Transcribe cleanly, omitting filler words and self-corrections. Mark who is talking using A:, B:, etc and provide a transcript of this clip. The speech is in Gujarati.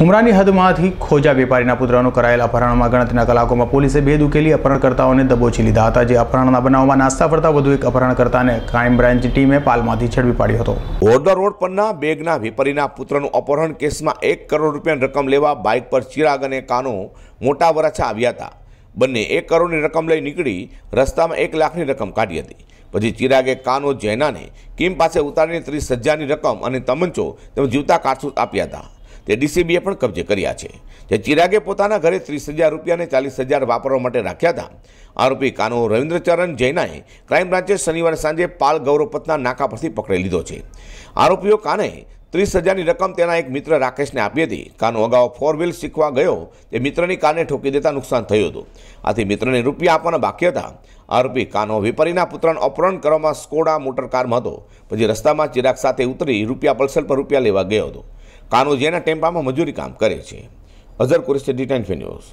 A: ઉમરાની હદમાંથી ખોજા વેપારીના પુત્રનું કરાયેલ અપહરણમાં ગણતરીના કલાકોમાં પોલીસે ભેદ ઉકેલી અપહરણકર્તાઓને દબોચી લીધા હતા। જે અપહરણના બનાવમાં નાસ્તા ફરતા વધુ એક અપહરણકર્તાને ક્રાઇમ બ્રાન્ચ ટીમે પાલમાંથી ઝડપી પાડ્યો હતો।
B: વડોદરા રોડ પરના બેગના વેપારીના પુત્રનું અપહરણ કેસમાં 1 કરોડ રૂપિયાની રકમ લેવા બાઇક પર ચિરાગ અને કાનો મોટા વરાછા આવ્યા હતા। બંને 1 કરોડની રકમ લઈ નીકળી રસ્તામાં 1 લાખની રકમ કાઢી હતી। પછી ચિરાગે કાનો જૈનાને કિમ પાસે ઉતારીને 30,000ની રકમ અને તમંચો તેમજ જીવતા કારતૂસ આપ્યા હતા। તે ડીસીબીએ પણ કબજે કર્યા છે। જે ચિરાગે પોતાના ઘરે 30,000 રૂપિયા અને 40,000 વાપરવા માટે રાખ્યા હતા। આરોપી કાનો રવિન્દ્રચરણ જૈનાએ ક્રાઇમ બ્રાન્ચે શનિવારે સાંજે પાલ ગૌરવપથના નાકા પરથી પકડી લીધો છે। આરોપીઓ કાને 30,000ની રકમ તેના એક મિત્ર રાકેશને આપી હતી। કાનો અગાઉ 4 વ્હીલ શીખવા ગયો તે મિત્રની કારને ઠોકી દેતા નુકસાન થયું હતું। આથી મિત્રને રૂપિયા આપવાના બાકી હતા। આરોપી કાનો વેપારીના પુત્રનું અપહરણ કરવામાં સ્કોડા મોટર કારમાં હતો। પછી રસ્તામાં ચિરાગ સાથે ઉતરી રૂપિયા પલ્સર પર રૂપિયા લેવા ગયો હતો। કાનો જેના ટેમ્પામાં મજૂરી કામ કરે છે। Azhar Qureshi D10 news.